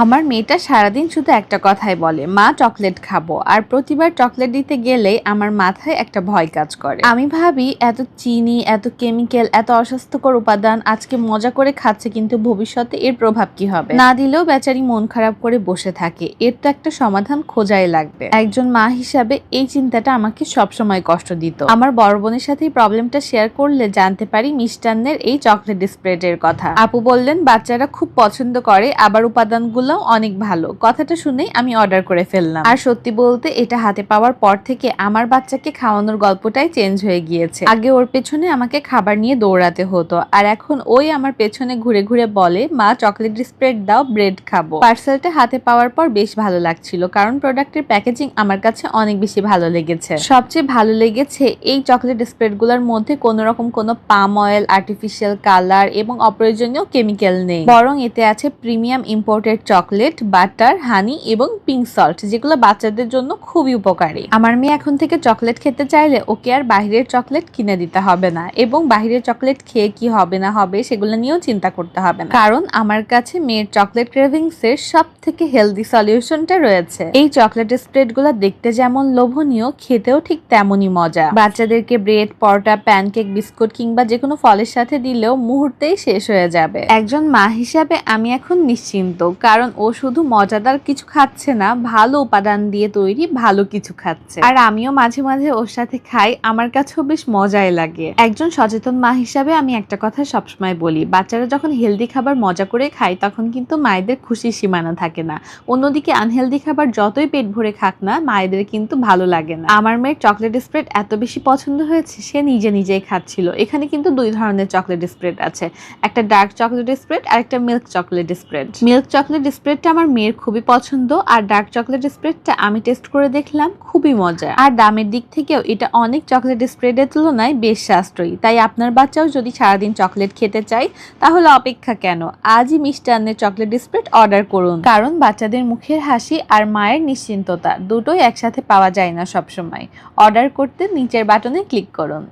আমার মেয়েটা সারাদিন শুধু একটা কথাই বলে, মা চকলেট খাবো। আর প্রতিবার চকলেট দিতে গেলেই আমার মাথায় একটা ভয় কাজ করে। আমি ভাবি এত চিনি, এত কেমিক্যাল, এত অস্বাস্থ্যকর উপাদান আজকে মজা করে খাচ্ছে, কিন্তু ভবিষ্যতে এর প্রভাব কি হবে? না দিলেও বেচারি মন খারাপ করে বসে থাকে। এর তো একটা সমাধান খোঁজাই লাগবে। একজন মা হিসাবে এই চিন্তাটা আমাকে সবসময় কষ্ট দিত। আমার বড় বোনের সাথে এই প্রবলেমটা শেয়ার করলে জানতে পারি মিষ্টান্নের এই চকলেট স্প্রেডের কথা। আপু বললেন বাচ্চারা খুব পছন্দ করে, আবার উপাদানগুলো অনেক ভালো। কথাটা শুনেই আমি অর্ডার করে ফেললাম। আর সত্যি বলতে এটা হাতে পাওয়ার পর থেকে আমার বাচ্চাকে খাওয়ানোর গল্পটাই চেঞ্জ হয়ে গিয়েছে। আগে ওর পেছনে আমাকে খাবার নিয়ে দৌড়াতে হতো, আর এখন ওই আমার পেছনে ঘুরে ঘুরে বলে, মা চকলেট স্প্রেড দাও, ব্রেড খাবো। পার্সেলটা হাতে পাওয়ার পর বেশ ভালো লাগছিল, কারণ প্রোডাক্টের প্যাকেজিং আমার কাছে অনেক বেশি ভালো লেগেছে। সবচেয়ে ভালো লেগেছে এই চকলেট স্প্রেড গুলোর মধ্যে কোনো রকম কোনো পাম অয়েল, আর্টিফিশিয়াল কালার এবং অপ্রয়োজনীয় কেমিক্যাল নেই, বরং এতে আছে প্রিমিয়াম ইম্পোর্টেড চকলেট, বাটার, হানি এবং পিঙ্ক সল্ট, যেগুলো বাচ্চাদের জন্য খুবই উপকারী। আমার মেয়ে এখন থেকে চকলেট খেতে চাইলে ওকে আর বাহিরের চকলেট কিনে দিতে হবে না, এবং বাহিরের চকলেট খেয়ে কি হবে না হবে সেগুলো নিয়েও চিন্তা করতে হবে না, কারণ আমার কাছে মেয়ের চকলেট ক্রেভিংস এর সব থেকে হেলদি সলিউশনটা রয়েছে। এই চকলেট স্প্রেড গুলো দেখতে যেমন লোভনীয়, খেতেও ঠিক তেমনই মজা। বাচ্চাদেরকে ব্রেড, পরোটা, প্যানকেক, বিস্কুট কিংবা যে কোনো ফলের সাথে দিলেও মুহূর্তেই শেষ হয়ে যাবে। একজন মা হিসাবে আমি এখন নিশ্চিন্ত, কারণ ও শুধু মজাদার কিছু খাচ্ছে না, ভালো উপাদান দিয়ে তৈরি ভালো কিছু খাচ্ছে। আর আমিও মাঝে মাঝে ওর সাথে খাই, আমার কাছেও বেশ মজাই লাগে। একজন সচেতন মা হিসাবে আমি একটা কথা সবসময় বলি, বাচ্চারা যখন হেলদি খাবার মজা করে খায় তখন কিন্তু মায়েদের খুশির সীমানা থাকে না। অন্যদিকে আনহেলদি খাবার যতই পেট ভরে খাক না, মায়েদের কিন্তু ভালো লাগে না। আমার মেয়ের চকলেট স্প্রেড এত বেশি পছন্দ হয়েছে, সে নিজে নিজেই খাচ্ছিল। এখানে কিন্তু দুই ধরনের চকলেট স্প্রেড আছে, একটা ডার্ক চকলেট স্প্রেড আর একটা milk chocolate spread. Milk chocolate স্প্রেডটা আমার মেয়ের খুবই পছন্দ, আর ডার্ক চকলেট স্প্রেডটা আমি টেস্ট করে দেখলাম, খুবই মজা। আর দামের দিক থেকেও এটা অনেক চকলেট স্প্রেডের তুলনায় বেশ সাশ্রয়ী। তাই আপনার বাচ্চাও যদি সারাদিন চকলেট খেতে চায়, তাহলে অপেক্ষা কেন, আজই মিষ্টান্নের চকলেট স্প্রেড অর্ডার করুন। কারণ বাচ্চাদের মুখের হাসি আর মায়ের নিশ্চিন্ততা দুটোই একসাথে পাওয়া যায় না সবসময়। অর্ডার করতে নিচের বাটনে ক্লিক করুন।